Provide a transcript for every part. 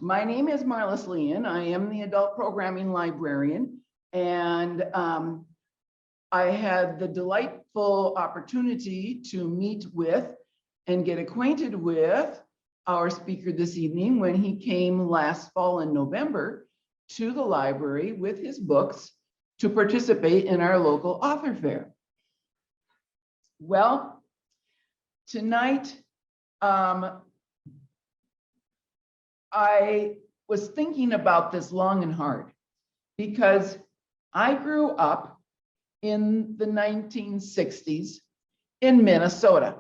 My name is Marlis Leon. I am the adult programming librarian, and I had the delightful opportunity to meet with and get acquainted with our speaker this evening when he came last fall in November to the library with his books to participate in our local author fair. Well, tonight, I was thinking about this long and hard because I grew up in the 1960s in Minnesota.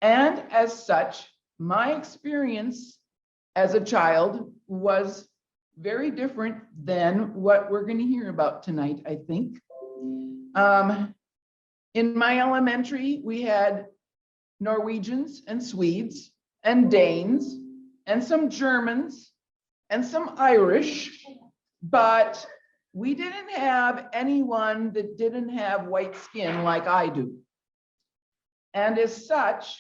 And as such, my experience as a child was very different than what we're going to hear about tonight, I think. In my elementary, we had Norwegians and Swedes and Danes and some Germans and some Irish, but we didn't have anyone that didn't have white skin like I do. And as such,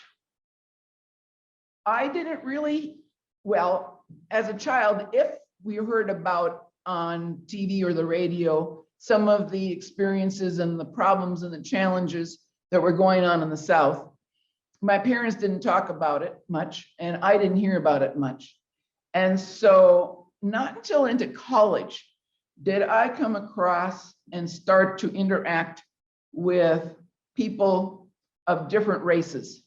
I didn't really, well, as a child, if we heard about on TV or the radio, some of the experiences and the problems and the challenges that were going on in the South, my parents didn't talk about it much, and I didn't hear about it much. And so not until into college did I come across and start to interact with people of different races.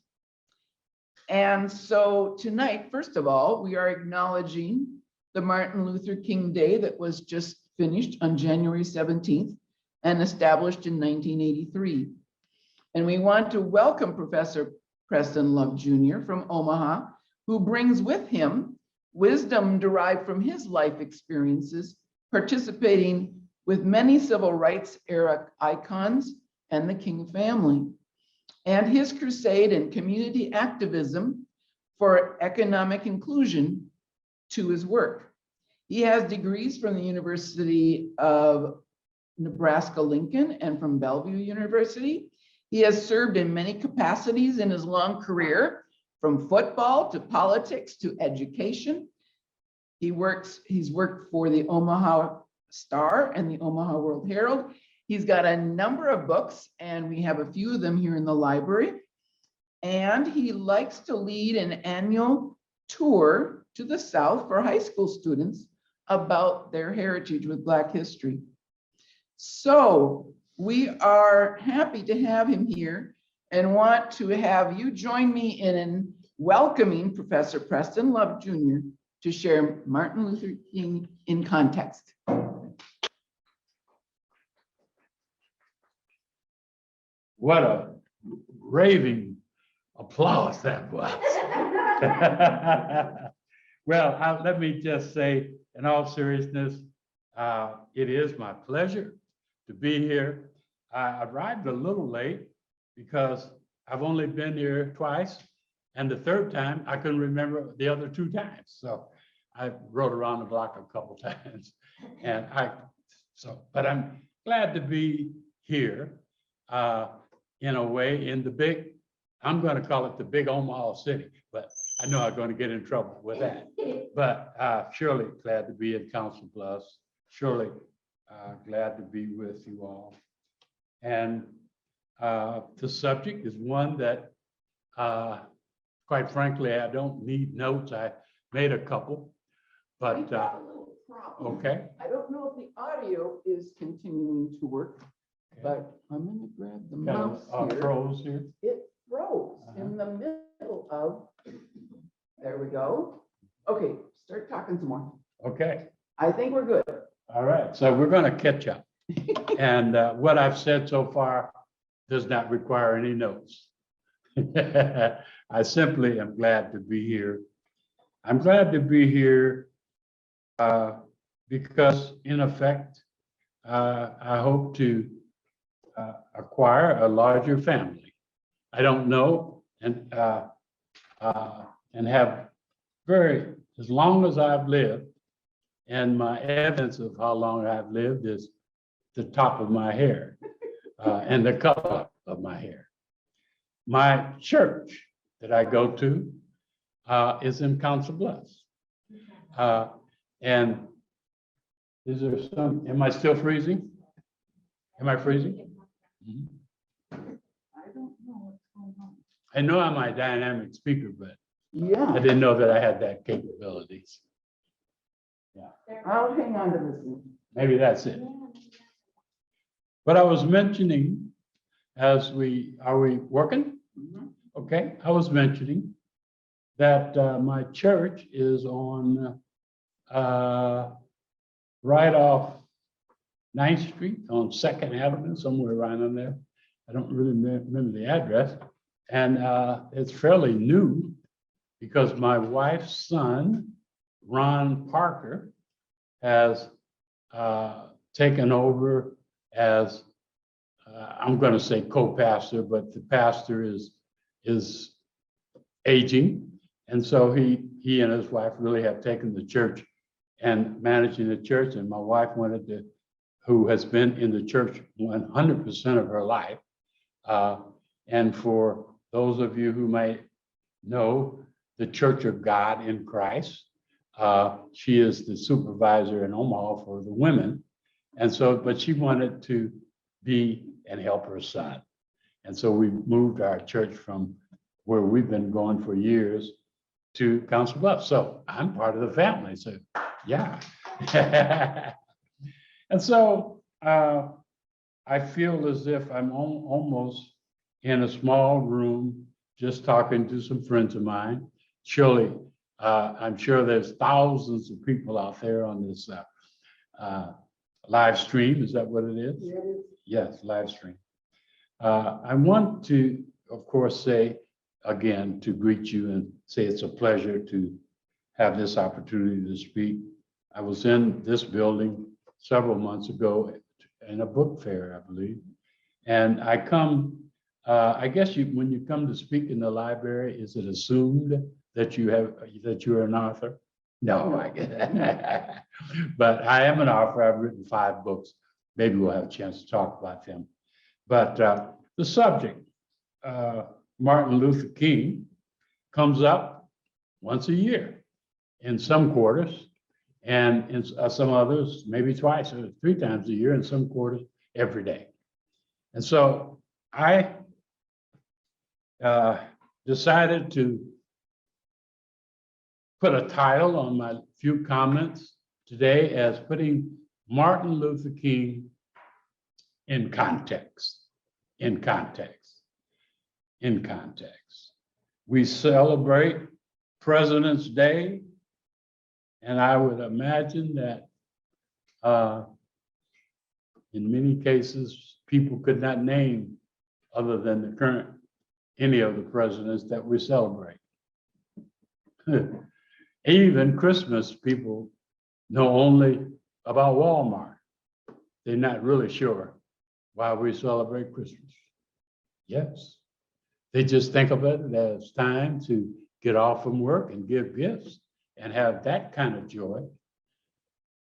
And so tonight, first of all, we are acknowledging the Martin Luther King Day that was just finished on January 17th and established in 1983. And we want to welcome Professor Preston Love Jr. from Omaha, who brings with him wisdom derived from his life experiences, participating with many civil rights era icons and the King family, and his crusade and community activism for economic inclusion to his work. He has degrees from the University of Nebraska-Lincoln and from Bellevue University. He has served in many capacities in his long career, from football to politics to education. He's worked for the Omaha Star and the Omaha World Herald. He's got a number of books, and we have a few of them here in the library. And he likes to lead an annual tour to the South for high school students about their heritage with Black history. So we are happy to have him here and want to have you join me in welcoming Professor Preston Love Jr. to share Martin Luther King in context. What a raving applause that was. Well, let me just say, in all seriousness, it is my pleasure to be here. I arrived a little late because I've only been here twice, and the third time I couldn't remember the other two times. So I rode around the block a couple times, and but I'm glad to be here. In a way, in the big, I'm going to call it the big Omaha city, but I know I'm going to get in trouble with that. But surely glad to be in Council Bluffs, surely glad to be with you all. And the subject is one that, quite frankly, I don't need notes. I made a couple, but We've got a little problem. Okay. I don't know if the audio is continuing to work. But I'm going to grab the mouse here. Froze here. It froze in the middle of, there we go. Okay, start talking some more. Okay. I think we're good. All right. So we're going to catch up. And what I've said so far does not require any notes. I simply am glad to be here. I'm glad to be here because, in effect, I hope to acquire a larger family. I don't know, and have as long as I've lived, and my evidence of how long I've lived is the top of my hair and the color of my hair. My church that I go to is in Council Bluffs. And is there some, am I still freezing? Am I freezing? Mhm. I don't know what's going on. I know I'm a dynamic speaker, but I Yeah, didn't know that I had that capabilities. I'll hang on to this one. Maybe that's it. But I was mentioning, are we working? Mhm. Okay, I was mentioning that my church is on right off 9th Street on 2nd Avenue, somewhere around in there. I don't really remember the address. And it's fairly new because my wife's son, Ron Parker, has taken over as, I'm going to say co-pastor, but the pastor is aging. And so he and his wife really have taken the church and managing the church. And my wife who has been in the church 100% of her life. And for those of you who might know the Church of God in Christ, she is the supervisor in Omaha for the women. And so, but she wanted to be and help her son. And so we moved our church from where we've been going for years to Council Bluffs. So I'm part of the family. So yeah. And so I feel as if I'm almost in a small room, just talking to some friends of mine. Surely, I'm sure there's thousands of people out there on this live stream. Is that what it is? Yeah, it is. Yes, live stream. I want to, of course, say again, to greet you and say it's a pleasure to have this opportunity to speak. I was in this building several months ago in a book fair, I believe. And I come, I guess when you come to speak in the library, is it assumed that you're an author? No, I get but I am an author. I've written 5 books. Maybe we'll have a chance to talk about them. But the subject, Martin Luther King, comes up once a year in some quarters, and in some others, maybe twice or 3 times a year, in some quarters, every day. And so I decided to put a title on my few comments today as putting Martin Luther King in context, in context, in context. We celebrate President's Day, and I would imagine that in many cases, people could not name other than the current, any of the presidents that we celebrate. Even Christmas, people know only about Walmart. They're not really sure why we celebrate Christmas. Yes, they just think of it as time to get off from work and give gifts and have that kind of joy.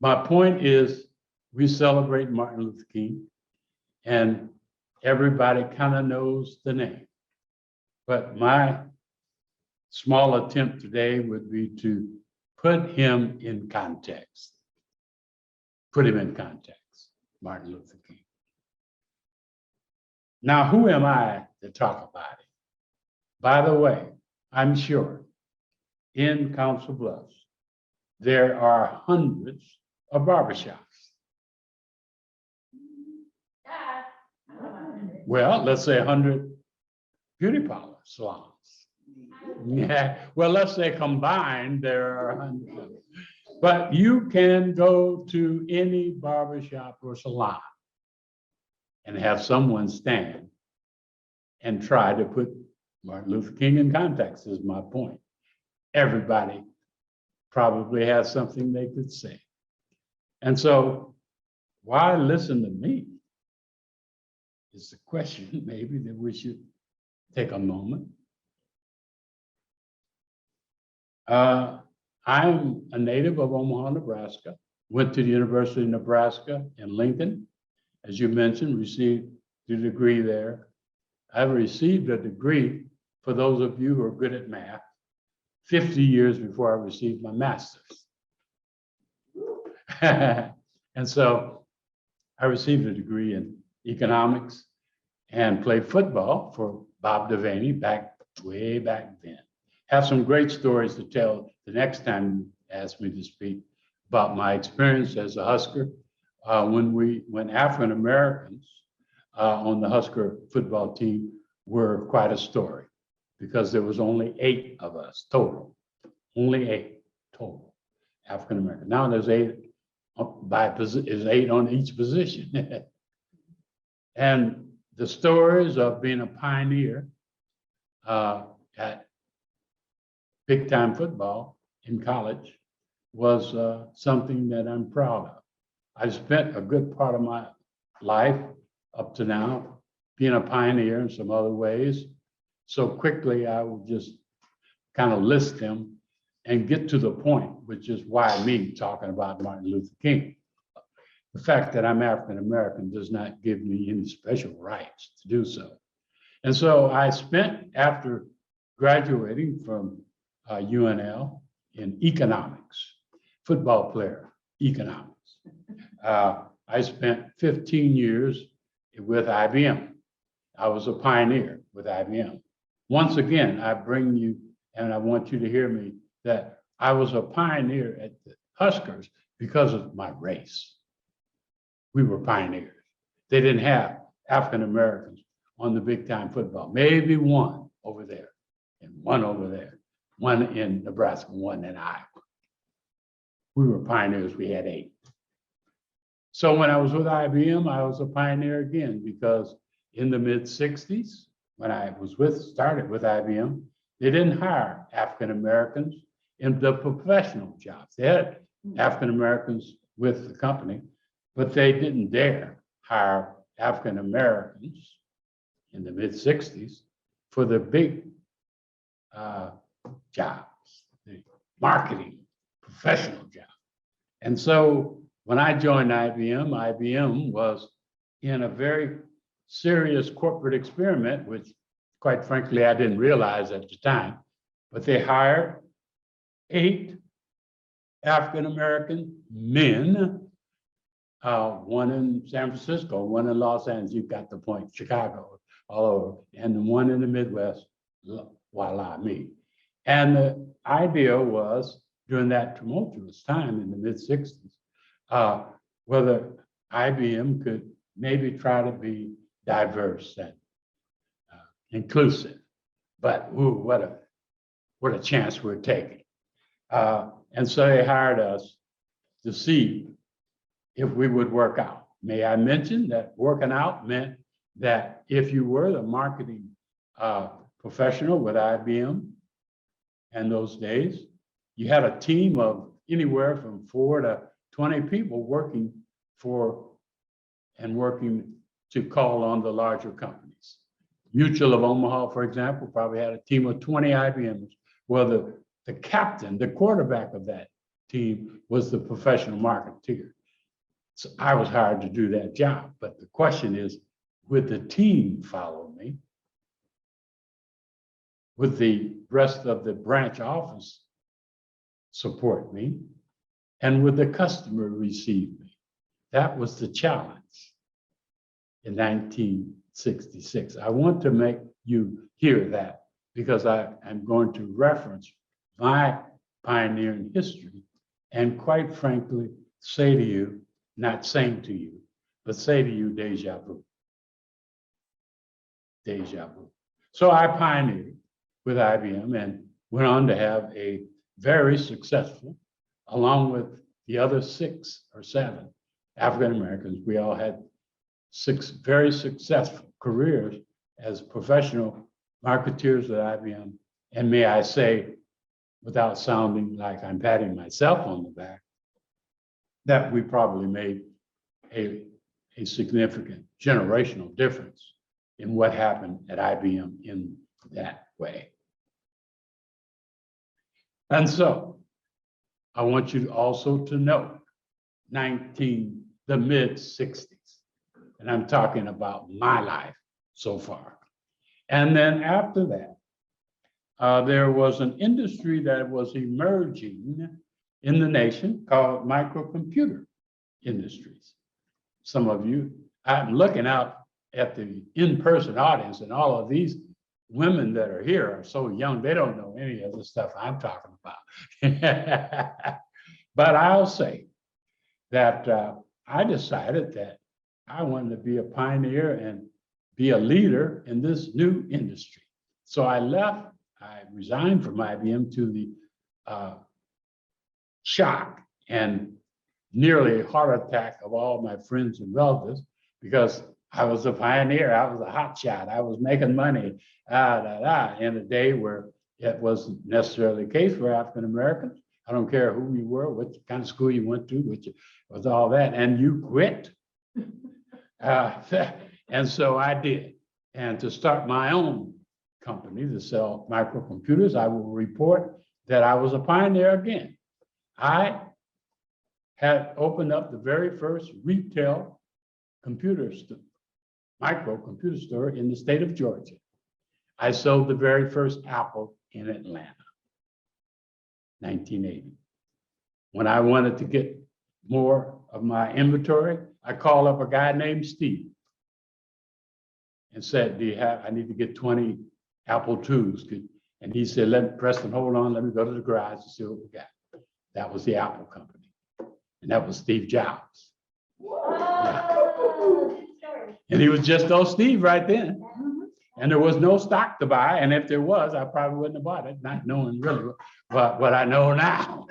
My point is, we celebrate Martin Luther King, and everybody kind of knows the name. But my small attempt today would be to put him in context. Put him in context, Martin Luther King. Now, who am I to talk about it? By the way, I'm sure in Council Bluffs, there are hundreds of barbershops. Well, let's say 100 beauty parlor salons. Yeah, well, let's say combined, there are 100. But you can go to any barbershop or salon and have someone stand and try to put Martin Luther King in context, is my point. Everybody probably has something they could say. And so, why listen to me? Is the question maybe that we should take a moment. I'm a native of Omaha, Nebraska, went to the University of Nebraska in Lincoln, as you mentioned, received the degree there. I've received a degree, for those of you who are good at math, 50 years before I received my master's. And so I received a degree in economics and played football for Bob Devaney way back then. Have some great stories to tell the next time you ask me to speak about my experience as a Husker when African Americans on the Husker football team were quite a story because there was only 8 of us total, only 8 total African American. Now there's 8 is 8 on each position. And the stories of being a pioneer at big time football in college was something that I'm proud of. I've spent a good part of my life up to now being a pioneer in some other ways. So quickly, I will just kind of list them and get to the point, which is why me talking about Martin Luther King. The fact that I'm African American does not give me any special rights to do so. And so I spent, after graduating from UNL in economics, football player, economics. I spent 15 years with IBM. I was a pioneer with IBM. Once again, I bring you, and I want you to hear me, that I was a pioneer at the Huskers because of my race. We were pioneers. They didn't have African Americans on the big time football. Maybe one over there and one over there, one in Nebraska, one in Iowa. We were pioneers. We had 8. So when I was with IBM, I was a pioneer again because in the mid 60s, when I started with IBM, they didn't hire African Americans in the professional jobs. They had African Americans with the company, but they didn't dare hire African Americans in the mid 60s for the big jobs, the marketing, professional jobs. And so when I joined IBM, IBM was in a very serious corporate experiment, which quite frankly, I didn't realize at the time, but they hired 8 African-American men, one in San Francisco, one in Los Angeles, you got the point, Chicago, all over, and one in the Midwest, voila, me. And the idea was, during that tumultuous time in the mid-60s, whether IBM could maybe try to be diverse and inclusive. But ooh, what a chance we're taking. And so they hired us to see if we would work out. May I mention that working out meant that if you were the marketing professional with IBM in those days, you had a team of anywhere from 4 to 20 people working to call on the larger companies. Mutual of Omaha, for example, probably had a team of 20 IBMers. Well, the captain, the quarterback of that team was the professional marketeer. So I was hired to do that job. But the question is, would the team follow me? Would the rest of the branch office support me? And would the customer receive me? That was the challenge in 1966. I want to make you hear that because I'm going to reference my pioneering history and quite frankly say to you, not saying to you, but say to you, deja vu. Deja vu. So I pioneered with IBM and went on to have a very successful, along with the other 6 or 7 African Americans, we all had 6 very successful careers as professional marketeers at IBM. And may I say, without sounding like I'm patting myself on the back, that we probably made a significant generational difference in what happened at IBM in that way. And so I want you also to know the mid-60s, and I'm talking about my life so far. And then after that, there was an industry that was emerging in the nation called microcomputer industries. Some of you, I'm looking out at the in-person audience, and all of these women that are here are so young, they don't know any of the stuff I'm talking about. But I'll say that I decided that I wanted to be a pioneer and be a leader in this new industry. So I resigned from IBM to the shock and nearly heart attack of all my friends and relatives, because I was a pioneer, I was a hotshot, I was making money, in a day where it wasn't necessarily the case for African Americans. I don't care who you were, what kind of school you went to, which was all that, and you quit. And so I did. And to start my own company to sell microcomputers, I will report that I was a pioneer again. I had opened up the very first retail microcomputer store in the state of Georgia. I sold the very first Apple in Atlanta, 1980. When I wanted to get more of my inventory, I called up a guy named Steve and said, I need to get 20 Apple IIs. And he said, let Preston, hold on, let me go to the garage and see what we got. That was the Apple company. And that was Steve Jobs. Yeah. And he was just old Steve right then. And there was no stock to buy. And if there was, I probably wouldn't have bought it, not knowing really what I know now.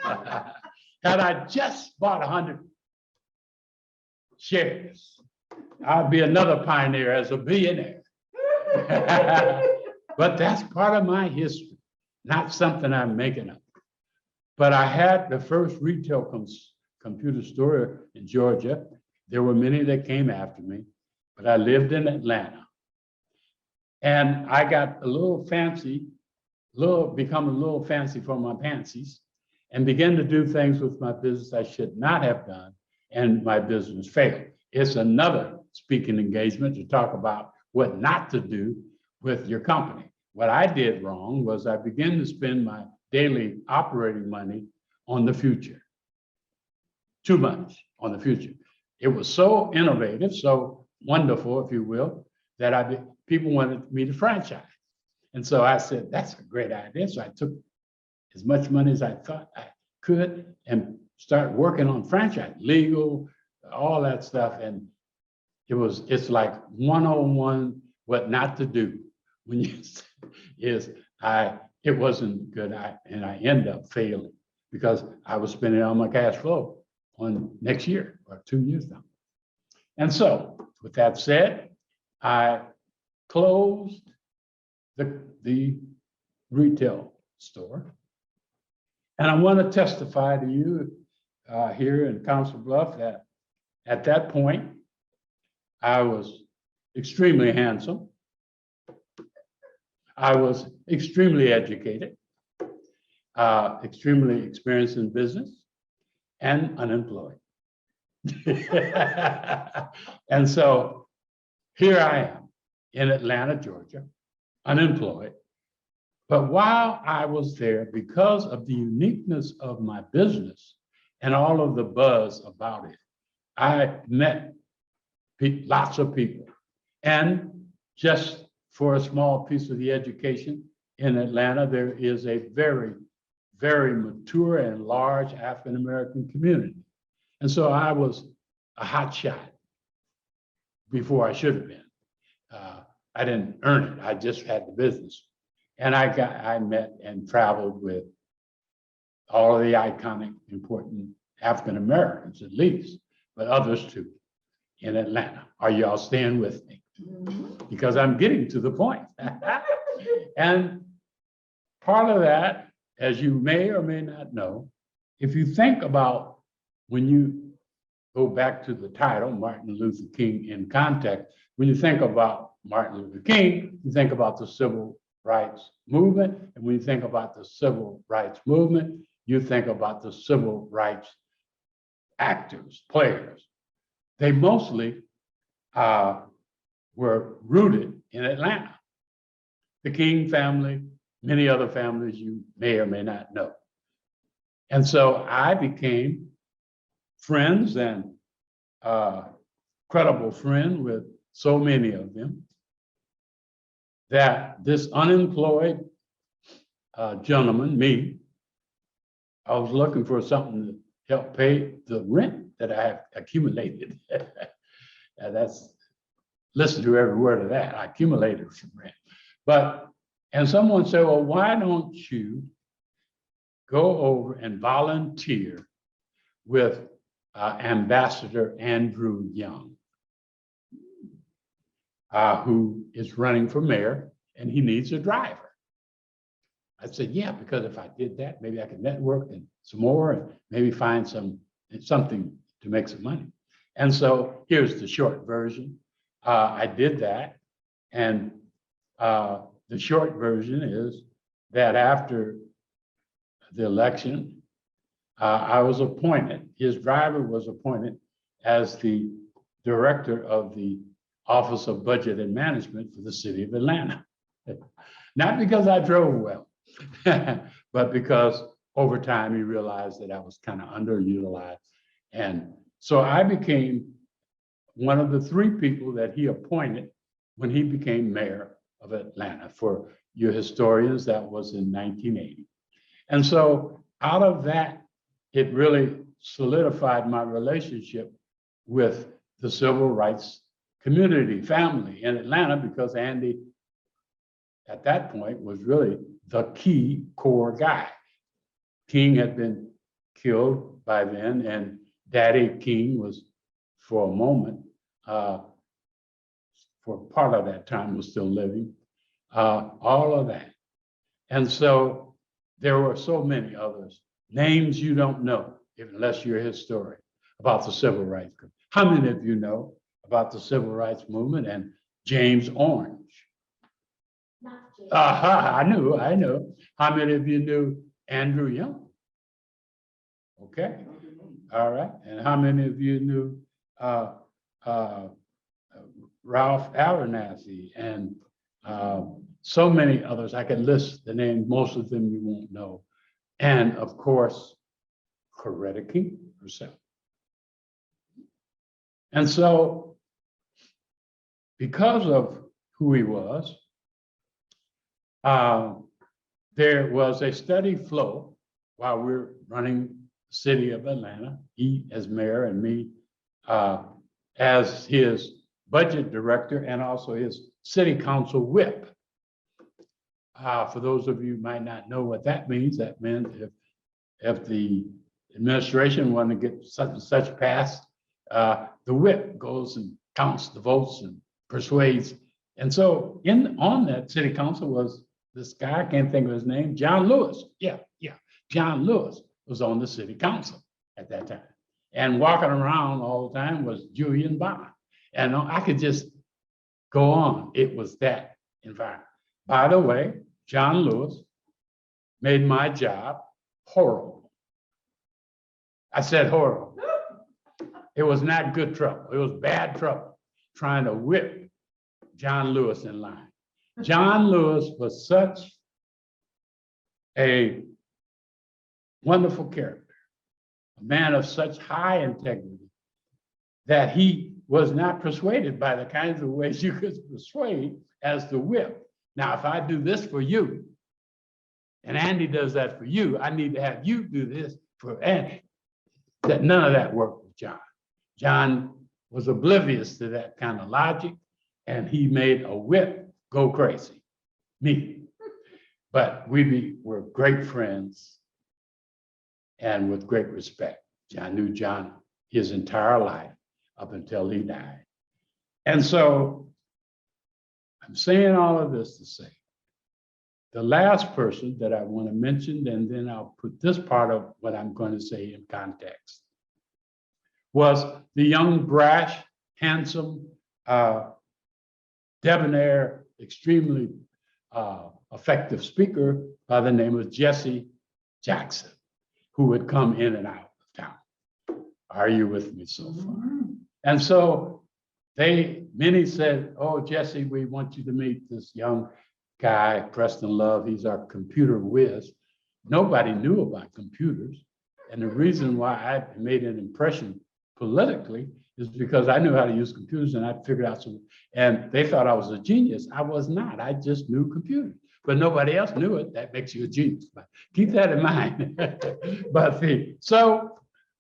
Had I just bought 100 shares, I'd be another pioneer as a billionaire. But that's part of my history, not something I'm making up. But I had the first retail computer store in Georgia. There were many that came after me, but I lived in Atlanta. And I got a little fancy, become a little fancy for my pansies, and began to do things with my business I should not have done, and my business failed. It's another speaking engagement to talk about what not to do with your company. What I did wrong was I began to spend my daily operating money on the future. Too much on the future. It was so innovative, so wonderful, if you will, that people wanted me to franchise. And so I said, that's a great idea. So I took as much money as I thought I could and started working on franchise, legal, all that stuff. And it's like 101 what not to do when you it wasn't good. And I ended up failing because I was spending all my cash flow on next year or 2 years now. And so with that said, I closed the retail store. And I want to testify to you here in Council Bluff that at that point, I was extremely handsome. I was extremely educated, extremely experienced in business, and unemployed. And so here I am in Atlanta, Georgia, unemployed. But while I was there, because of the uniqueness of my business and all of the buzz about it, I met lots of people. And just for a small piece of the education, in Atlanta, there is a very, very mature and large African-American community. And so I was a hot shot before I should have been. I didn't earn it, I just had the business. And I met and traveled with all of the iconic, important African Americans, at least, but others too, in Atlanta. Are y'all staying with me? Because I'm getting to the point. And part of that, as you may or may not know, if you think about when you go back to the title, Martin Luther King in context, when you think about Martin Luther King, you think about the civil rights movement. And when you think about the civil rights movement, you think about the civil rights actors, players. They mostly were rooted in Atlanta. The King family, many other families you may or may not know. And so I became friends and credible friend with so many of them that this unemployed gentleman, me, I was looking for something to help pay the rent that I have accumulated. And that's, listen to every word of that. I accumulated some rent. And someone said, well, why don't you go over and volunteer with Ambassador Andrew Young, who is running for mayor, and he needs a driver. I said, yeah, because if I did that, maybe I could network and some more and maybe find something to make some money. And so here's the short version. I did that. And the short version is that after the election, I was appointed, his driver was appointed as the director of the Office of Budget and Management for the city of Atlanta. Not because I drove well, but because over time he realized that I was kind of underutilized. And so I became one of the 3 people that he appointed when he became mayor of Atlanta. For your historians, that was in 1980. And so out of that, it really solidified my relationship with the civil rights community, family in Atlanta, because Andy, at that point, was really the key core guy. King had been killed by then, and Daddy King was, for a moment, for part of that time, was still living, all of that. And so there were so many others, names you don't know, unless you're a historian, about the civil rights movement. How many of you know about the civil rights movement and James Orange? Aha, I knew. How many of you knew Andrew Young? Okay, all right. And how many of you knew Ralph Abernathy and so many others? I can list the names, most of them you won't know. And of course, Coretta King herself. And so, because of who he was, there was a steady flow while we're running the city of Atlanta, he as mayor and me as his budget director and also his city council whip. For those of you who might not know what that means, that meant if the administration wanted to get such and such passed, the whip goes and counts the votes and persuades. And so on that city council was this guy, I can't think of his name, John Lewis. Yeah. John Lewis was on the city council at that time. And walking around all the time was Julian Bond. And I could just go on. It was that environment. By the way, John Lewis made my job horrible. I said horrible. It was not good trouble. It was bad trouble trying to whip John Lewis in line. John Lewis was such a wonderful character, a man of such high integrity, that he was not persuaded by the kinds of ways you could persuade as the whip. Now, if I do this for you, and Andy does that for you, I need to have you do this for Andy. That none of that worked with John. John was oblivious to that kind of logic, and he made a whip go crazy, me. But we were great friends and with great respect. I knew John his entire life up until he died. And so I'm saying all of this to say, the last person that I want to mention, and then I'll put this part of what I'm going to say in context, was the young, brash, handsome, debonair, extremely effective speaker by the name of Jesse Jackson, who would come in and out of town. Are you with me so far? And so many said, oh, Jesse, we want you to meet this young guy, Preston Love. He's our computer whiz. Nobody knew about computers. And the reason why I made an impression politically is because I knew how to use computers and I figured out some, and they thought I was a genius. I was not. I just knew computers, but nobody else knew it. That makes you a genius. But keep that in mind. But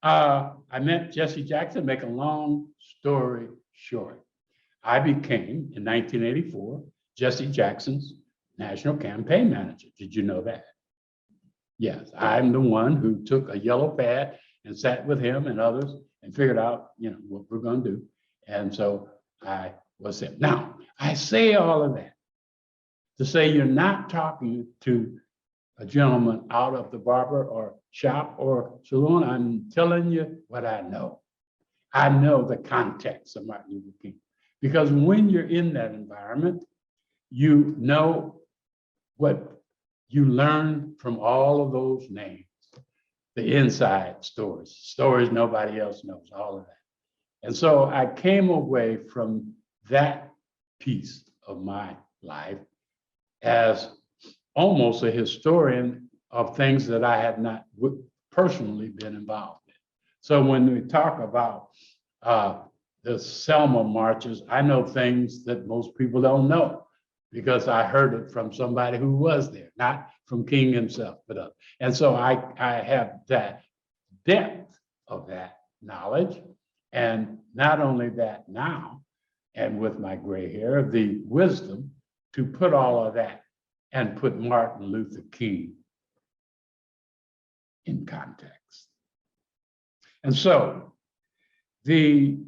I met Jesse Jackson. Make a long story short, I became in 1984 Jesse Jackson's national campaign manager. Did you know that? Yes, I'm the one who took a yellow pad and sat with him and others and figured out, what we're going to do. And so I was it. Now, I say all of that to say you're not talking to a gentleman out of the barber or shop or saloon. I'm telling you what I know. I know the context of Martin Luther King. Because when you're in that environment, you know what you learn from all of those names, the inside stories nobody else knows, all of that. And so I came away from that piece of my life as almost a historian of things that I had not personally been involved in. So when we talk about the Selma Marches, I know things that most people don't know because I heard it from somebody who was there, not from King himself, but others. And so I have that depth of that knowledge. And not only that now, and with my gray hair, the wisdom to put all of that and put Martin Luther King in context. And so the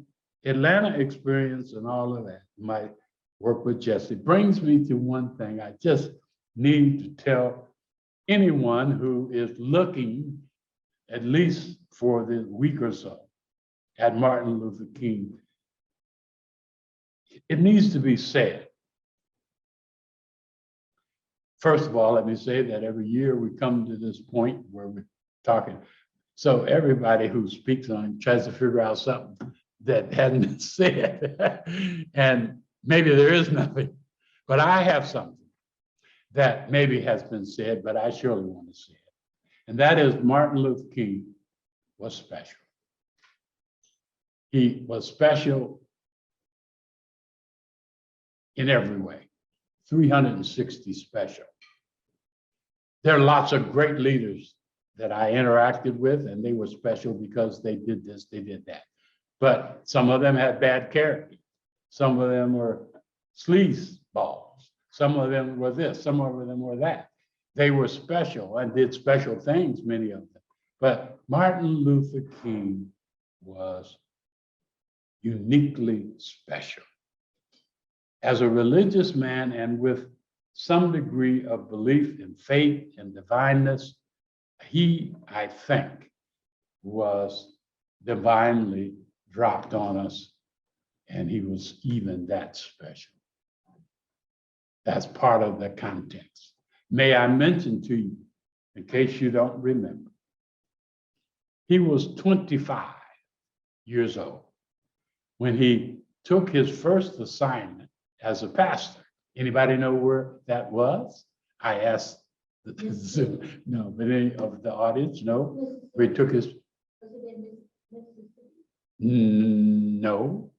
Atlanta experience and all of that, my work with Jesse, brings me to one thing I just need to tell anyone who is looking, at least for the week or so, at Martin Luther King. It needs to be said. First of all, let me say that every year we come to this point where we're talking. So everybody who speaks on it tries to figure out something that hadn't been said. And maybe there is nothing, but I have something that maybe has been said, but I surely want to say it. And that is Martin Luther King was special. He was special in every way, 360 special. There are lots of great leaders that I interacted with, and they were special because they did this, they did that. But some of them had bad character. Some of them were sleazeballs. Some of them were this, some of them were that. They were special and did special things, many of them. But Martin Luther King was uniquely special. As a religious man and with some degree of belief in faith and divineness, he, I think, was divinely dropped on us, and he was even that special. That's part of the context. May I mention to you, in case you don't remember, he was 25 years old when he took his first assignment as a pastor. Anybody know where that was? I asked the Zoom. No, but any of the audience, no? Where he took his. Was it in Mississippi? No.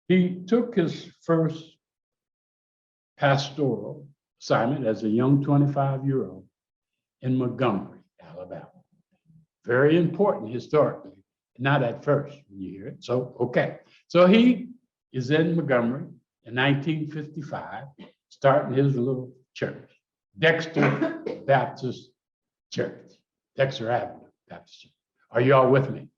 He took his first pastoral assignment as a young 25-year-old in Montgomery, Alabama. Very important historically, not at first when you hear it. So, okay. So he is in Montgomery in 1955, starting his little church, Dexter Baptist Church, Dexter Avenue Baptist Church. Are you all with me?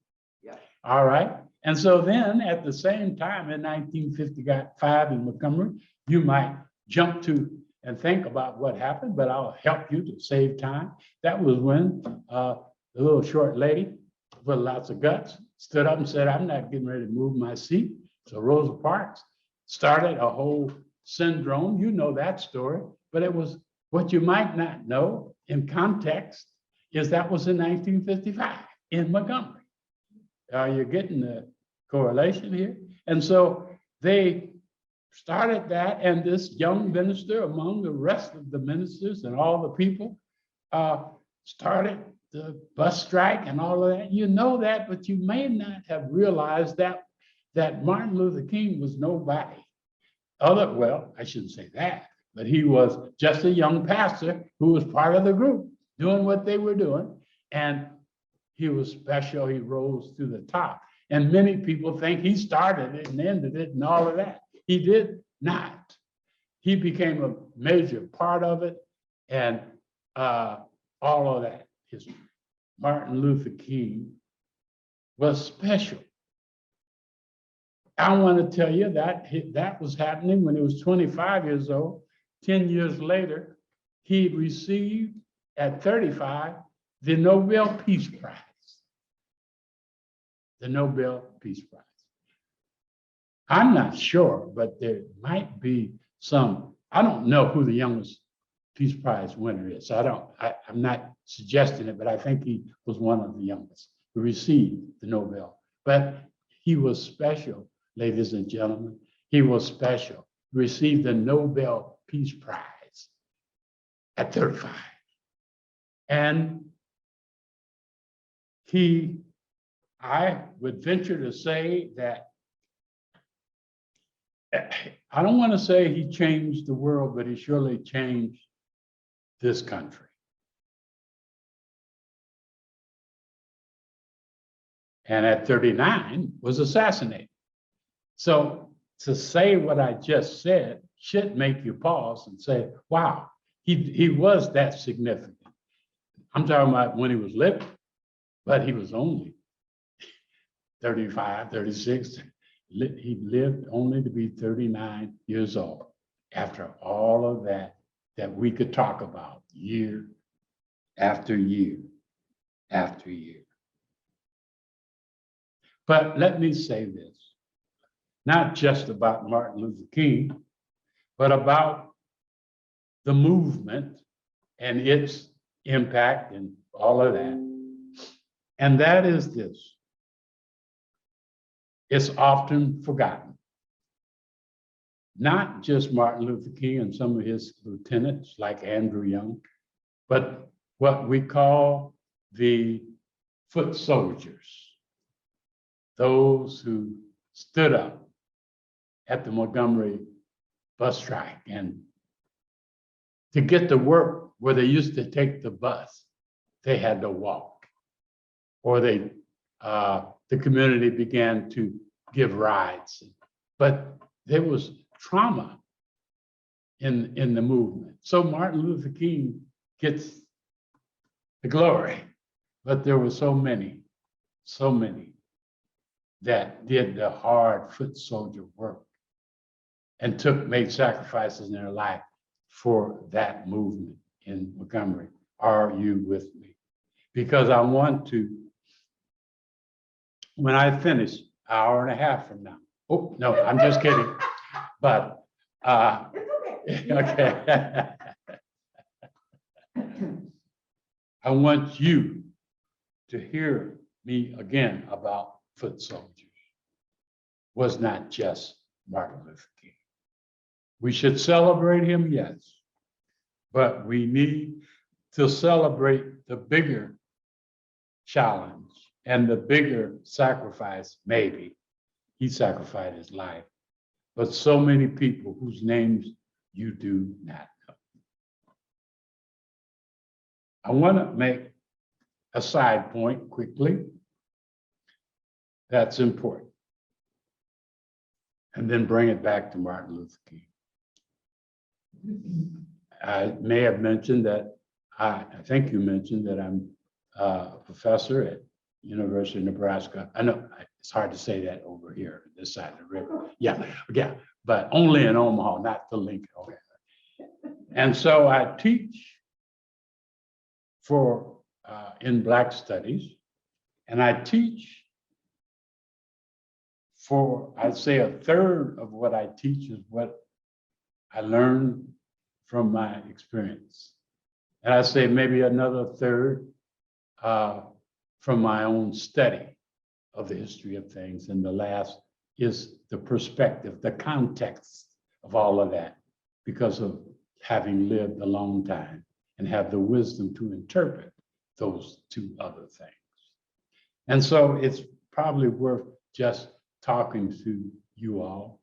Yeah. All right. And so then at the same time in 1955 in Montgomery, you might jump to and think about what happened, but I'll help you to save time. That was when the little short lady with lots of guts stood up and said, I'm not getting ready to move my seat. So Rosa Parks started a whole syndrome. You know that story, but it was what you might not know in context is that was in 1955 in Montgomery. Are you getting the correlation here? And so they started that, and this young minister among the rest of the ministers and all the people started the bus strike and all of that. You know that, but you may not have realized that Martin Luther King was nobody. Well, I shouldn't say that, but he was just a young pastor who was part of the group doing what they were doing. And he was special. He rose to the top. And many people think he started it and ended it and all of that. He did not. He became a major part of it and all of that history. Martin Luther King was special. I want to tell you that was happening when he was 25 years old. 10 years later, he received at 35 the Nobel Peace Prize. The Nobel Peace Prize. I'm not sure, but there might be some. I don't know who the youngest Peace Prize winner is. I'm not suggesting it, but I think he was one of the youngest who received the Nobel. But he was special, ladies and gentlemen. He was special. He received the Nobel Peace Prize at 35. And I would venture to say that, I don't want to say he changed the world, but he surely changed this country. And at 39 was assassinated. So to say what I just said should make you pause and say, wow, he was that significant. I'm talking about when he was living, but he was only 35, 36. He lived only to be 39 years old after all of that we could talk about year after year after year. But let me say this, not just about Martin Luther King, but about the movement and its impact and all of that. And that is this. It's often forgotten. Not just Martin Luther King and some of his lieutenants like Andrew Young, but what we call the foot soldiers, those who stood up at the Montgomery bus strike and to get to work where they used to take the bus, they had to walk, or the community began to give rides. But there was trauma in the movement. So Martin Luther King gets the glory, but there were so many that did the hard foot soldier work and made sacrifices in their life for that movement in Montgomery. Are you with me? Because I want to, when I finish, an hour and a half from now. Oh, no, I'm just kidding. But, It's okay. okay. I want you to hear me again about foot soldiers. Was not just Martin Luther King. We should celebrate him, yes, but we need to celebrate the bigger challenge and the bigger sacrifice, maybe. He sacrificed his life, but so many people whose names you do not know. I want to make a side point quickly that's important, and then bring it back to Martin Luther King. I may have mentioned that, I think you mentioned that I'm a professor at University of Nebraska. I know it's hard to say that over here, this side of the river. Yeah, but only in Omaha, not the Lincoln. Okay. And so I teach in Black Studies, and I teach for, I'd say, a third of what I teach is what I learned from my experience. And I say maybe another third from my own study of the history of things. And the last is the perspective, the context of all of that, because of having lived a long time and have the wisdom to interpret those two other things. And so it's probably worth just talking to you all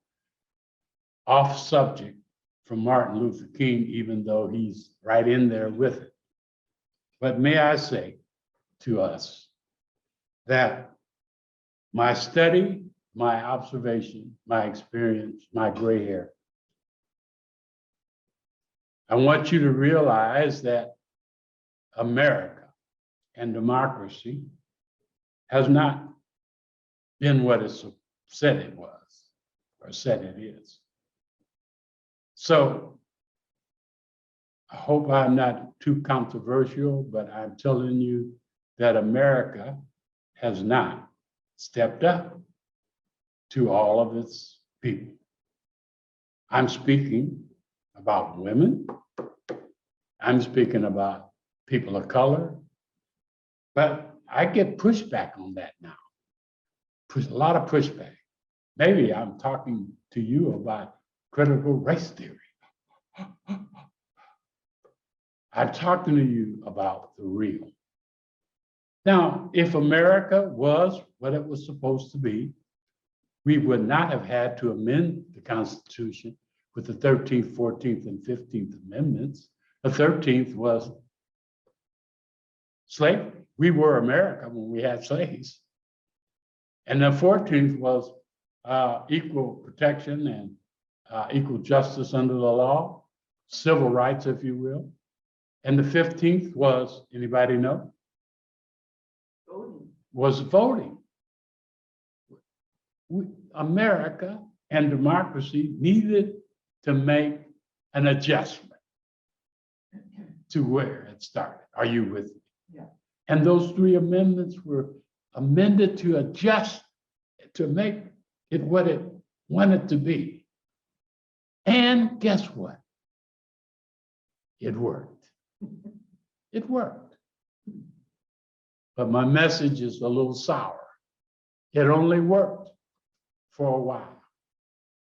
off subject from Martin Luther King, even though he's right in there with it. But may I say to us that my study, my observation, my experience, my gray hair, I want you to realize that America and democracy has not been what it said it was or said it is. So I hope I'm not too controversial, but I'm telling you that America has not stepped up to all of its people. I'm speaking about women. I'm speaking about people of color, but I get pushback on that now. A lot of pushback. Maybe I'm talking to you about critical race theory. I'm talking to you about the real. Now, if America was what it was supposed to be, we would not have had to amend the Constitution with the 13th, 14th, and 15th Amendments. The 13th was slavery. We were America when we had slaves. And the 14th was equal protection and equal justice under the law, civil rights, if you will. And the 15th was, anybody know? Voting. Was voting. America and democracy needed to make an adjustment to where it started. Are you with me? Yeah. And those three amendments were amended to adjust, to make it what it wanted to be. And guess what? It worked. It worked. But my message is a little sour. It only worked for a while.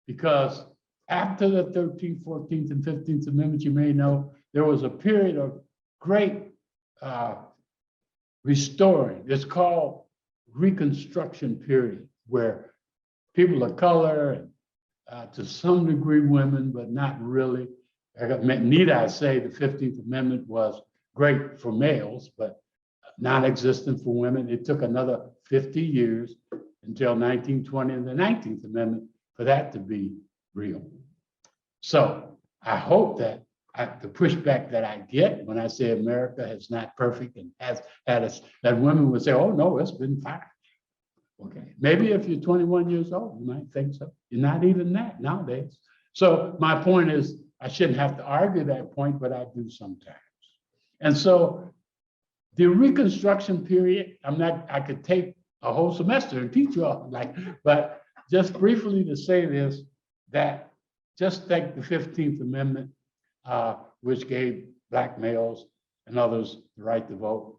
Because after the 13th, 14th, and 15th Amendments, you may know, there was a period of great restoring. It's called Reconstruction Period, where people of color, and to some degree women, but not really. Need I say the 15th Amendment was great for males, but non-existent for women. It took another 50 years until 1920 and the 19th Amendment for that to be real. So I hope that the pushback that I get when I say America is not perfect and has had us, that women would say, oh no, it's been fine. Okay, maybe if you're 21 years old, you might think so. You're not even that nowadays. So my point is, I shouldn't have to argue that point, but I do sometimes. And so the Reconstruction period, I could take a whole semester and teach you all, but just briefly to say this, that just take the 15th Amendment, which gave Black males and others the right to vote.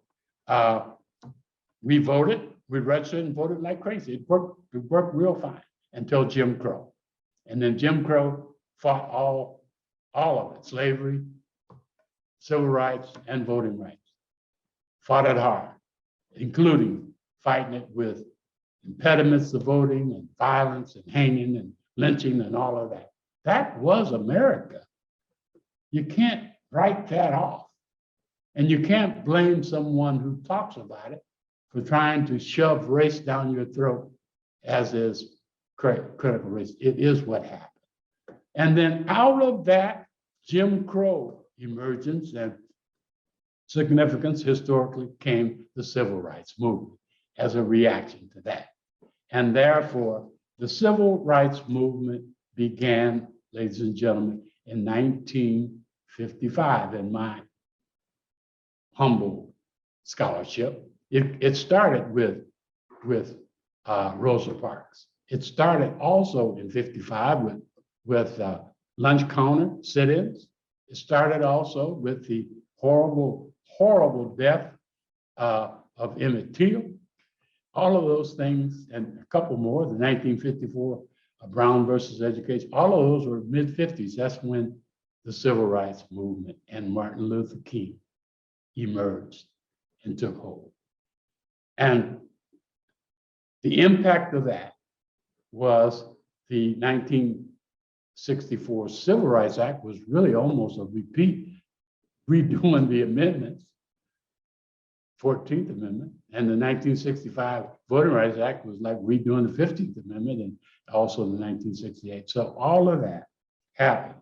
We voted, we registered and voted like crazy. It worked real fine until Jim Crow. And then Jim Crow fought all of it, slavery, civil rights, and voting rights. Fought it hard, including fighting it with impediments to voting and violence and hanging and lynching and all of that. That was America. You can't write that off. And you can't blame someone who talks about it for trying to shove race down your throat, as is critical race. It is what happened. And then out of that Jim Crow emergence and significance historically came the civil rights movement as a reaction to that. And therefore, the civil rights movement began, ladies and gentlemen, in 1955 in my humble scholarship. It started with Rosa Parks. It started also in 55 with lunch counter sit-ins. It started also with the horrible death of Emmett Till. All of those things and a couple more, the 1954 Brown versus Education, all of those were mid-50s. That's when the civil rights movement and Martin Luther King emerged and took hold. And the impact of that was the 1964 Civil Rights Act was really almost a repeat, redoing the amendments, 14th Amendment, and the 1965 Voting Rights Act was like redoing the 15th Amendment and also the 1968. So all of that happened.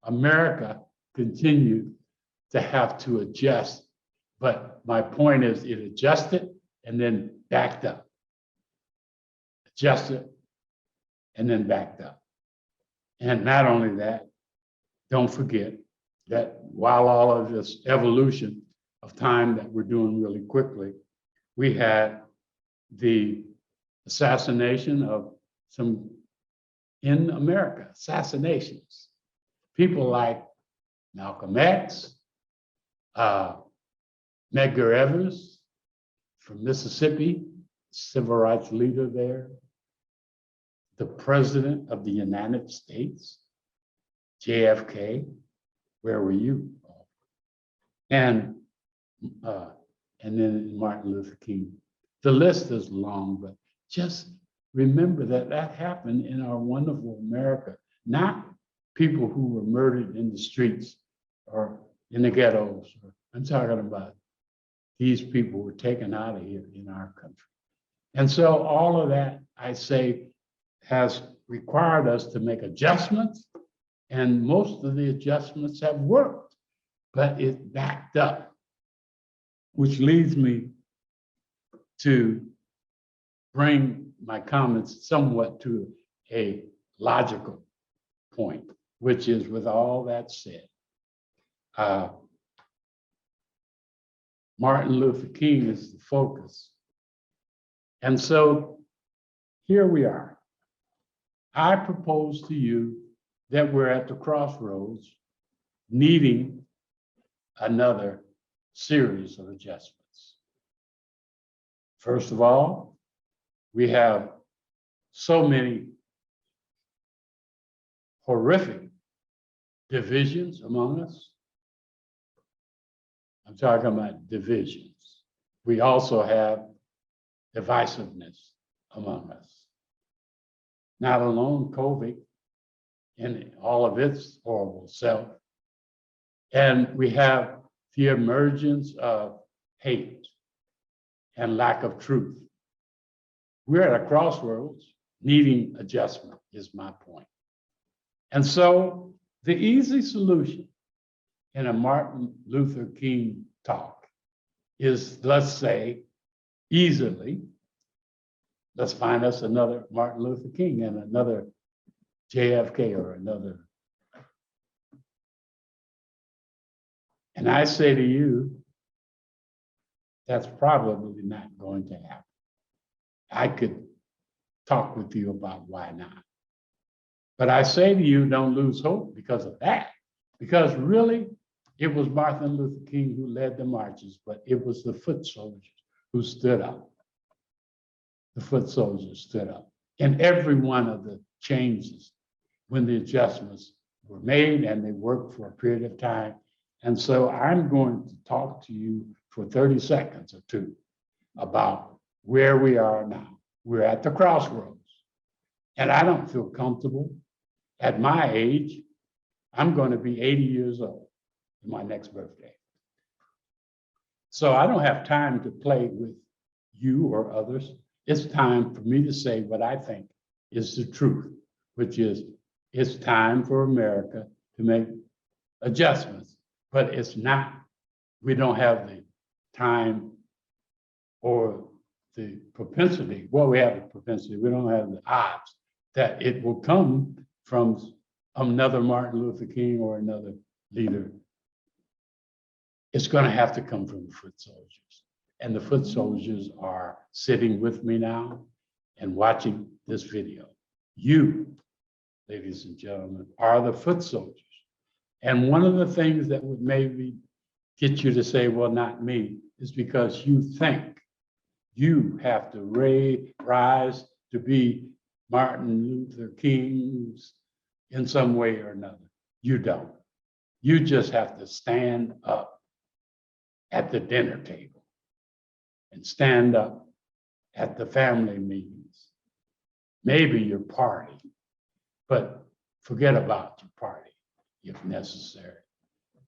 America continued to have to adjust, but my point is it adjusted and then backed up. Adjusted and then backed up. And not only that, don't forget that while all of this evolution of time that we're doing really quickly, we had the assassination of some in America, assassinations. People like Malcolm X, Medgar Evers from Mississippi, civil rights leader there, the President of the United States, JFK, where were you? And then Martin Luther King. The list is long, but just remember that that happened in our wonderful America, not people who were murdered in the streets or in the ghettos. I'm talking about these people were taken out of here in our country. And so all of that, I say, has required us to make adjustments, and most of the adjustments have worked, but it backed up, which leads me to bring my comments somewhat to a logical point, which is, with all that said, Martin Luther King is the focus. And so here we are. I propose to you that we're at the crossroads needing another series of adjustments. First of all, we have so many horrific divisions among us. I'm talking about divisions. We also have divisiveness among us. Not alone COVID in all of its horrible self. And we have the emergence of hate and lack of truth. We're at a crossroads needing adjustment, is my point. And so the easy solution in a Martin Luther King talk is, let's say, easily, let's find us another Martin Luther King and another JFK or another. And I say to you, that's probably not going to happen. I could talk with you about why not. But I say to you, don't lose hope because of that. Because really, it was Martin Luther King who led the marches, but it was the foot soldiers who stood up. The foot soldiers stood up. And every one of the changes, when the adjustments were made and they worked for a period of time. And so I'm going to talk to you for 30 seconds or two about where we are now. We're at the crossroads. And I don't feel comfortable. At my age, I'm going to be 80 years old in my next birthday. So I don't have time to play with you or others. It's time for me to say what I think is the truth, which is it's time for America to make adjustments, but it's not, we don't have the time or the propensity. Well, we have the propensity, we don't have the odds that it will come from another Martin Luther King or another leader. It's going to have to come from the foot soldiers. And the foot soldiers are sitting with me now and watching this video. You, ladies and gentlemen, are the foot soldiers. And one of the things that would maybe get you to say, well, not me, is because you think you have to rise to be Martin Luther King's in some way or another. You don't. You just have to stand up at the dinner table and stand up at the family meetings, maybe your party, but forget about your party if necessary.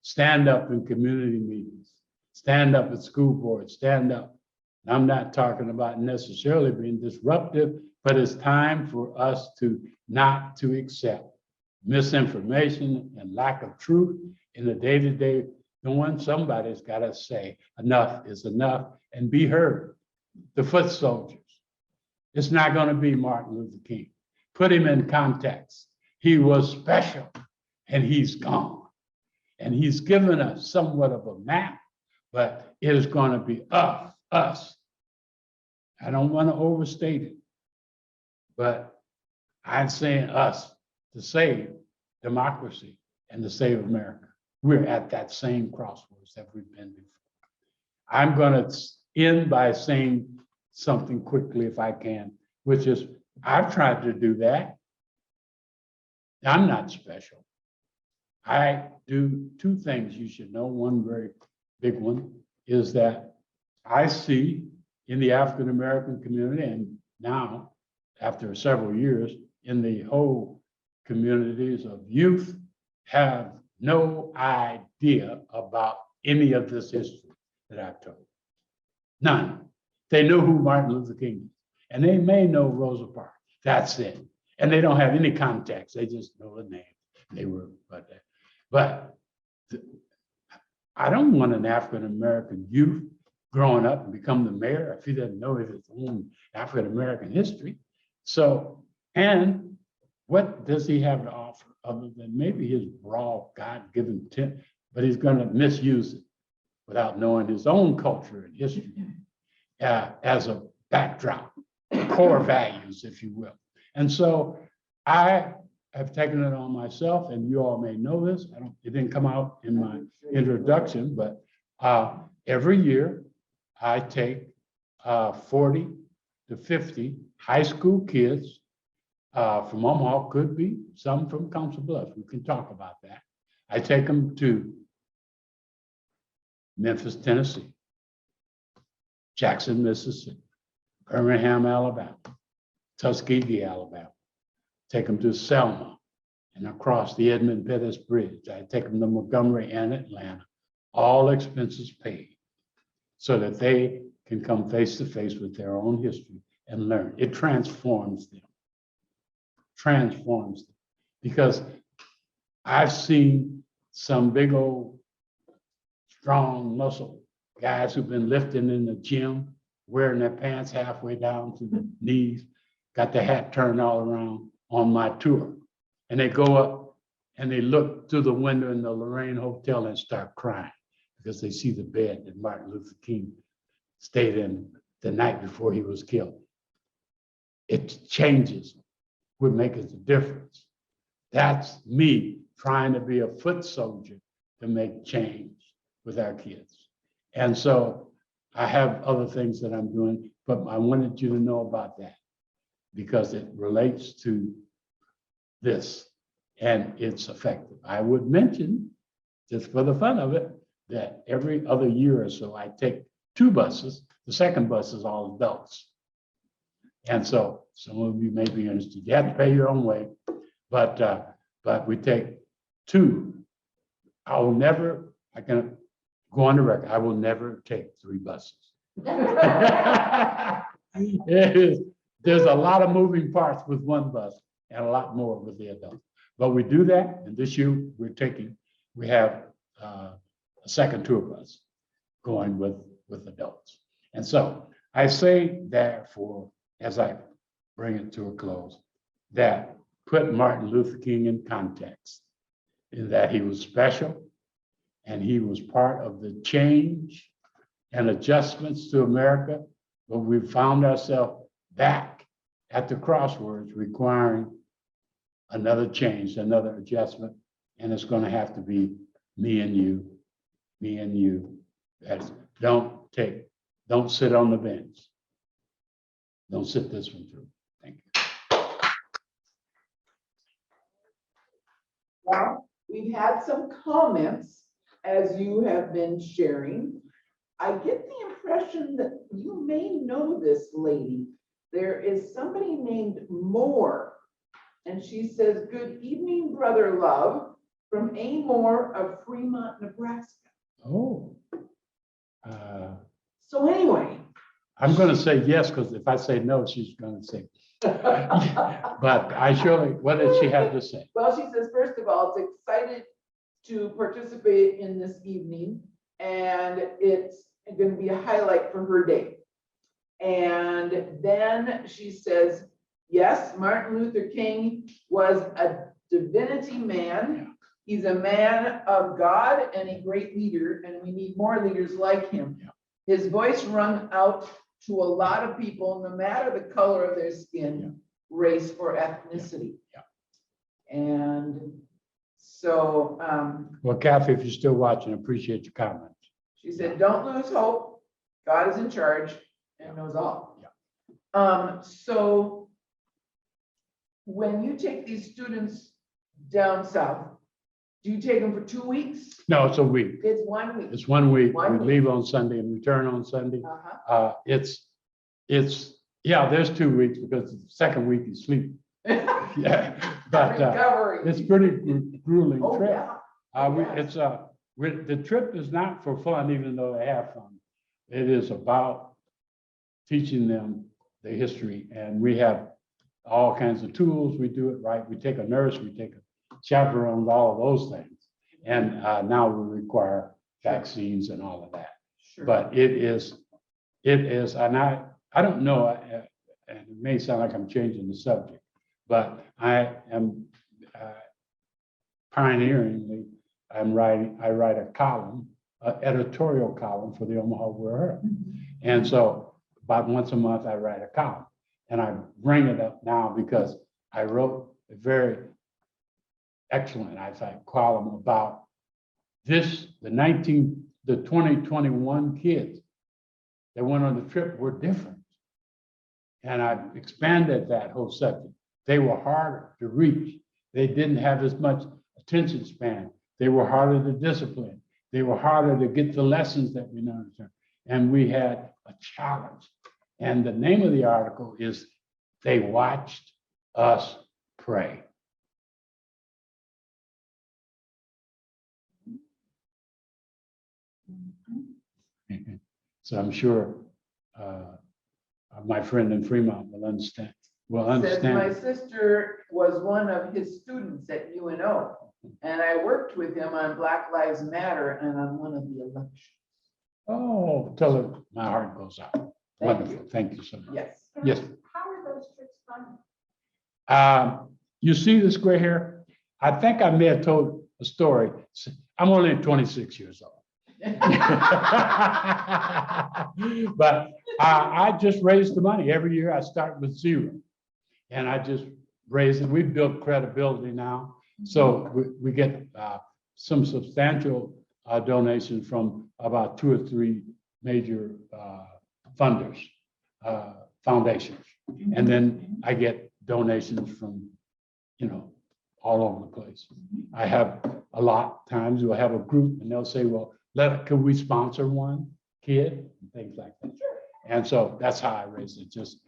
Stand up in community meetings, stand up at school boards, stand up. And I'm not talking about necessarily being disruptive, but it's time for us to not to accept misinformation and lack of truth in the day-to-day doing. Somebody's got to say enough is enough and be heard. The foot soldiers. It's not going to be Martin Luther King. Put him in context. He was special and he's gone. And he's given us somewhat of a map, but it is going to be us. I don't want to overstate it, but I'm saying us to save democracy and to save America. We're at that same crossroads that we've been before. I'm going to end by saying something quickly if I can, which is I've tried to do that. I'm not special. I do two things you should know. One very big one is that I see in the African American community, and now after several years in the whole communities of youth, have no idea about any of this history that I've told. None. They know who Martin Luther King is, and they may know Rosa Parks. That's it. And they don't have any context. They just know the name. They were, but I don't want an African American youth growing up and become the mayor if he doesn't know his own African American history. So, and what does he have to offer other than maybe his broad God-given intent, but he's going to misuse it without knowing his own culture and history as a backdrop, core values, if you will. And so I have taken it on myself, and you all may know this. It didn't come out in my introduction, but every year I take 40 to 50 high school kids from Omaha, could be some from Council Bluffs. We can talk about that. I take them to Memphis, Tennessee, Jackson, Mississippi, Birmingham, Alabama, Tuskegee, Alabama. Take them to Selma and across the Edmund Pettus Bridge. I take them to Montgomery and Atlanta, all expenses paid, so that they can come face to face with their own history and learn. It transforms them. Transforms them. Because I've seen some big old strong muscle guys who've been lifting in the gym, wearing their pants halfway down to the knees, got their hat turned all around on my tour. And they go up and they look through the window in the Lorraine Hotel and start crying because they see the bed that Martin Luther King stayed in the night before he was killed. It changes what makes a difference. That's me trying to be a foot soldier to make change with our kids. And so I have other things that I'm doing, but I wanted you to know about that because it relates to this and it's effective. I would mention, just for the fun of it, that every other year or so I take 2 buses. The second bus is all adults. And so some of you may be interested. You have to pay your own way, but we take 2. I can go on the record, I will never take 3 buses. There's a lot of moving parts with 1 bus and a lot more with the adults. But we do that, and this year we have a second tour bus going with adults. And so I say therefore, as I bring it to a close, that put Martin Luther King in context, in that he was special and he was part of the change and adjustments to America, but we found ourselves back at the crossroads requiring another change, another adjustment, and it's going to have to be me and you. Don't sit on the bench. Don't sit this one through. Thank you. Well, we've had some comments as you have been sharing. I get the impression that you may know this lady. There is somebody named Moore, and she says, "Good evening, brother love, from A. Moore of Fremont, Nebraska." Oh. So anyway. I'm going to say yes, because if I say no, she's going to say. But I surely, what does she have to say? Well, she says, first of all, it's excited to participate in this evening, and it's going to be a highlight for her day. And then she says, yes, Martin Luther King was a divinity man. He's a man of God and a great leader, and we need more leaders like him. His voice rung out to a lot of people, no matter the color of their skin, race, or ethnicity. And so, Well, Kathy, if you're still watching, appreciate your comments. she said, don't lose hope. God is in charge and knows all. So when you take these students down south, do you take them for 2 weeks? No, it's a week. It's 1 week. It's 1 week. One We week. leave on Sunday and return on Sunday. Uh-huh. Yeah, there's 2 weeks because the second week you sleep. Yeah, but Recovery. it's pretty grueling Oh, trip. yeah. The trip is not for fun, even though they have fun. It is about teaching them the history, and we have all kinds of tools. We do it right. We take a nurse, we take a chaperone, all of those things, and now we require vaccines and all of that. Sure. But it is, and I don't know, and it may sound like I'm changing the subject, but I am pioneeringly, I write a column, an editorial column for the Omaha World. And so about once a month, I write a column, and I bring it up now because I wrote a very excellent, I think, column about this, the 2021 kids that went on the trip were different. And I expanded that whole subject. They were harder to reach. They didn't have as much attention span. They were harder to discipline. They were harder to get the lessons that we learned. And we had a challenge. And the name of the article is They Watched Us Pray. So I'm sure my friend in Fremont will understand. Says my sister was one of his students at UNO, and I worked with him on Black Lives Matter and on one of the elections. Oh, tell her my heart goes out. Wonderful. Thank you so much. Yes. Yes. How are those trips funded? You see this gray hair? I think I may have told a story. I'm only 26 years old. But I just raised the money. Every year I start with zero. And I just raise it. We've built credibility now. So we get some substantial donations from about 2 or 3 major funders, foundations. And then I get donations from, all over the place. I have a lot of times we'll have a group and they'll say, well, can we sponsor one kid? And things like that. And so that's how I raised it. Just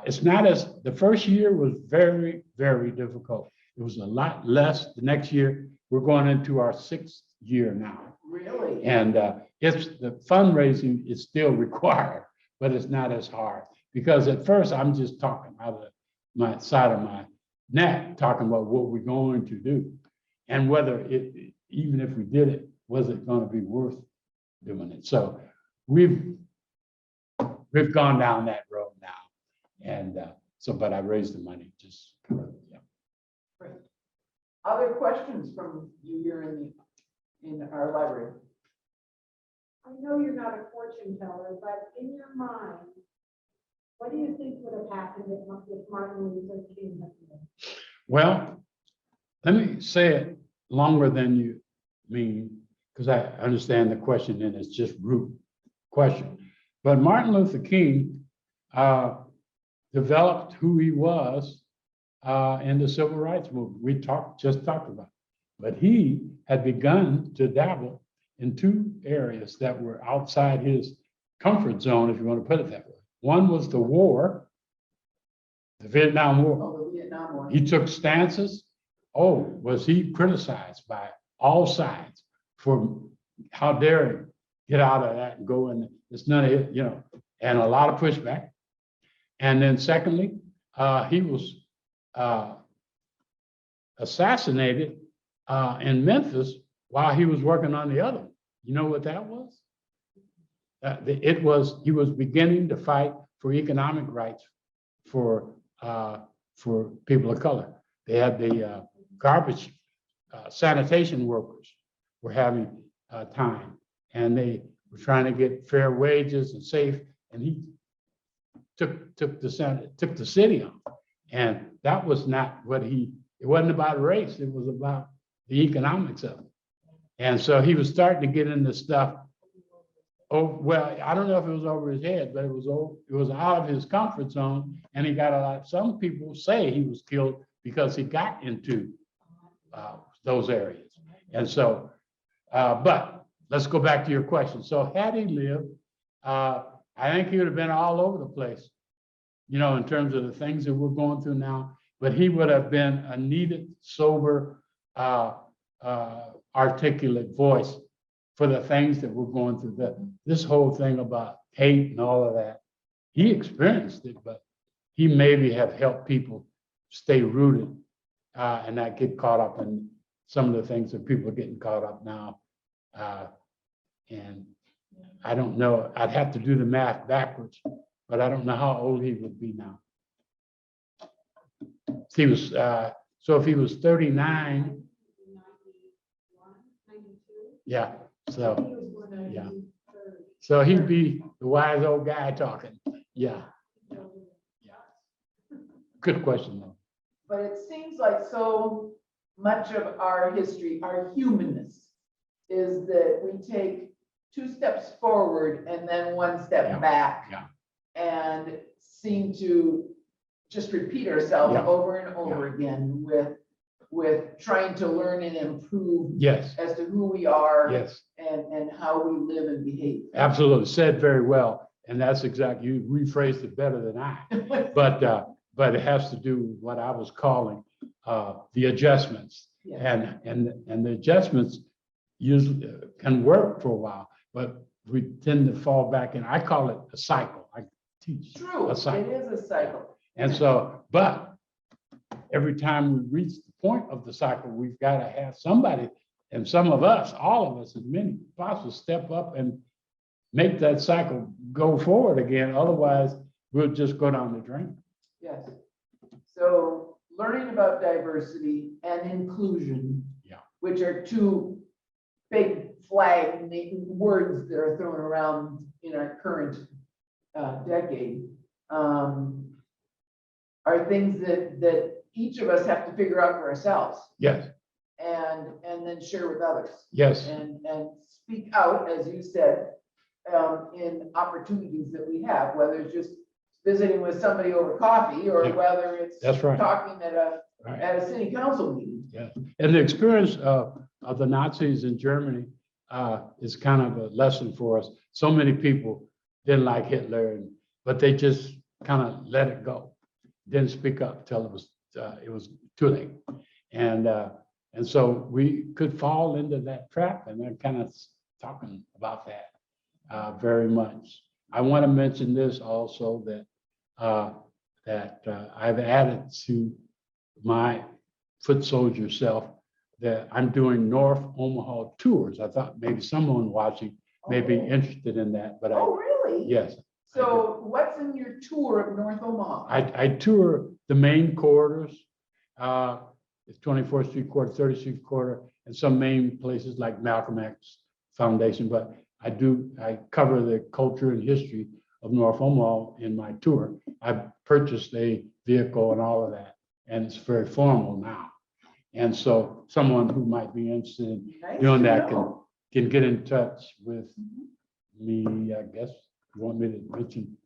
it's not as, the first year was very, very difficult. It was a lot less. The next year, we're going into our 6th year now. Really? And it's the fundraising is still required, but it's not as hard. Because at first I'm just talking out of my side of my neck, talking about what we're going to do. And whether even if we did it, was it going to be worth doing it? So we've gone down that road now. And but I raised the money just, yeah. Great. Other questions from you here in our library? I know you're not a fortune teller, but in your mind, what do you think would have happened if Martin Luther King had lived? Well, let me say it longer than you mean, because I understand the question and it's just root question. But Martin Luther King developed who he was in the civil rights movement. We just talked about it. But he had begun to dabble in two areas that were outside his comfort zone, if you want to put it that way. One was the war, the Vietnam War. Oh, the Vietnam War. He took stances. Oh, was he criticized by all sides for how dare he get out of that and go in? It's none of it, you know, and a lot of pushback. And then secondly, he was assassinated in Memphis while he was working on the other one. You know what that was? He was beginning to fight for economic rights for people of color. They had the garbage sanitation workers were having time, and they were trying to get fair wages and safe. And he took the city on, and that was not what he. It wasn't about race. It was about the economics of it. And so he was starting to get into stuff. Oh, well, I don't know if it was over his head, but it was out of his comfort zone. And he got a lot, some people say he was killed because he got into those areas. And so, but let's go back to your question. So had he lived, I think he would have been all over the place, you know, in terms of the things that we're going through now. But he would have been a needed, sober, articulate voice for the things that we're going through. This whole thing about hate and all of that, he experienced it, but he maybe have helped people stay rooted and not get caught up in some of the things that people are getting caught up now. And I don't know, I'd have to do the math backwards, but I don't know how old he would be now. He was, so if he was 39, yeah, so, yeah. So he'd be the wise old guy talking, yeah. Yeah. Good question, though. But it seems like so much of our history, our humanness, is that we take 2 steps forward and then 1 step back. Yeah. And seem to just repeat ourselves over and over again with trying to learn and improve as to who we are and how we live and behave. Absolutely, said very well. And that's exactly, you rephrased it better than I. But it has to do with what I was calling the adjustments. And the adjustments usually can work for a while, but we tend to fall back in. I call it a cycle. I teach a cycle. It is a cycle. And so, but every time we reach the point of the cycle, we've got to have somebody, and some of us, all of us, as many as possible, step up and make that cycle go forward again. Otherwise, we'll just go down the drain. Yes. So learning about diversity and inclusion, which are 2 big flag words that are thrown around in our current decade, are things that each of us have to figure out for ourselves. Yes. And then share with others. Yes. And speak out, as you said, in opportunities that we have, whether it's just visiting with somebody over coffee or whether it's talking at a city council meeting. Yeah. And the experience of the Nazis in Germany is kind of a lesson for us. So many people didn't like Hitler, but they just kind of let it go. Didn't speak up till it was too late. And so we could fall into that trap, and they're kind of talking about that very much. I want to mention this also, that I've added to my foot soldier self that I'm doing North Omaha tours. I thought maybe someone watching may be interested in that, but really? Yes. So what's in your tour of North Omaha? I tour the main corridors, it's 24th Street Corridor, 30th Street Corridor, and some main places like Malcolm X Foundation. But I cover the culture and history of North Omaha in my tour. I purchased a vehicle and all of that, and it's very formal now. And so someone who might be interested in doing that can get in touch with me, I guess. You want me to mention?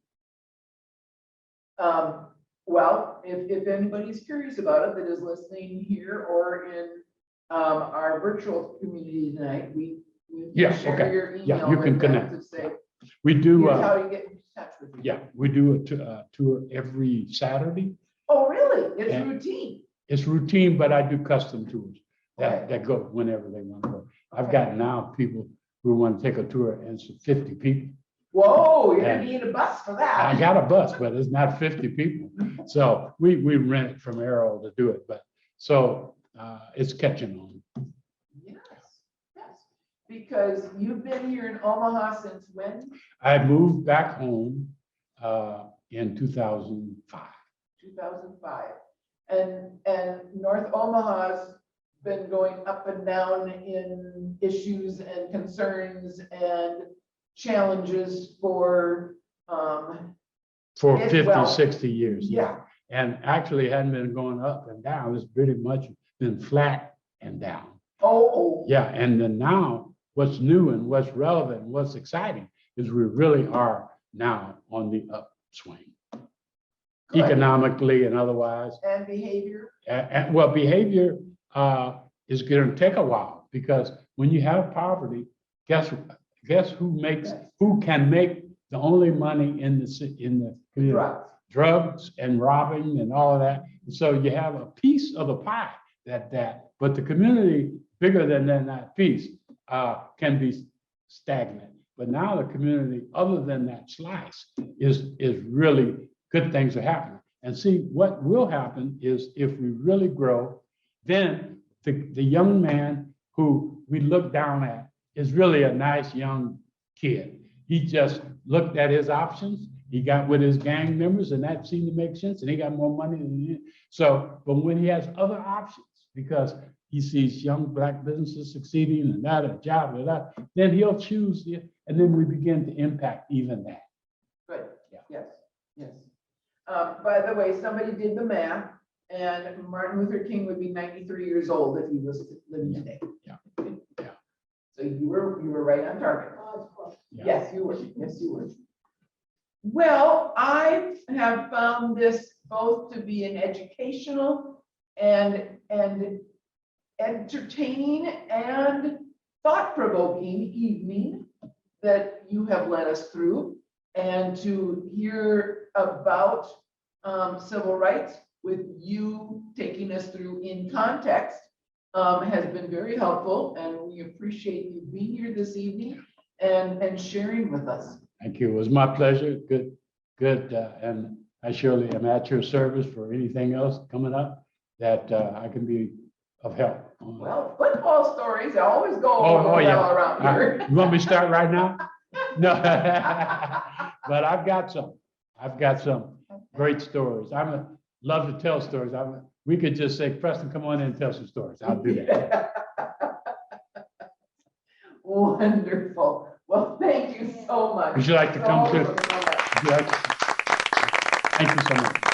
Well, if anybody's curious about it that is listening here or in our virtual community tonight, we Yeah, share okay. your Yeah, email you can with them connect. to say, We do, here's how you get in touch with you. yeah, we do a tour every Saturday. Oh, really? It's And- routine. It's routine, but I do custom tours Okay. that go whenever they want to go. I've Okay. got now people who want to take a tour and it's 50 people. Whoa, you're And gonna need a bus for I that. got a bus, but it's not 50 people. So we rent it from Arrow to do it, but so it's catching on. Yes, yes. Because you've been here in Omaha since when? I moved back home in 2005. 2005. And North Omaha's been going up and down in issues and concerns and challenges for, For It- 50, well, 60 years. yeah. And actually it hadn't been going up and down. It's pretty much been flat and down. Oh, Yeah, and then now what's new and what's relevant, and what's exciting is we really are now on the upswing good. economically and otherwise. And behavior. And well, behavior is going to take a while because when you have poverty, guess who can make the only money in the community? Drugs. Drugs and robbing and all of that. And so you have a piece of the pie but the community bigger than that piece can be stagnant. But now the community, other than that slice, is really good things are happening. And see, what will happen is if we really grow, then the young man who we look down at is really a nice young kid. He just looked at his options. He got with his gang members and that seemed to make sense and he got more money than you. So, but when he has other options, because he sees young Black businesses succeeding and that, a job, and that, then he'll choose it. And then we begin to impact even that. Good. Yeah. Yes, yes. By the way, somebody did the math and Martin Luther King would be 93 years old if he was living today. Yeah. So you were right on target. Oh, of course. Yeah. Yes, you were. Yes, you were. Well, I have found this both to be an educational and entertaining and thought-provoking evening that you have led us through, and to hear about civil rights with you taking us through in context has been very helpful, and we appreciate you being here this evening and sharing with us. Thank you. It was my pleasure. Good. And I surely am at your service for anything else coming up that I can be of help. Well, football stories always go Oh, well yeah. around here. You want me to start right now? No, but I've got some great stories. Love to tell stories. We could just say, Preston, come on in and tell some stories. I'll do that. Wonderful. Well, thank you so much. Would you like to come So too? much. Would you like to- Thank you so much.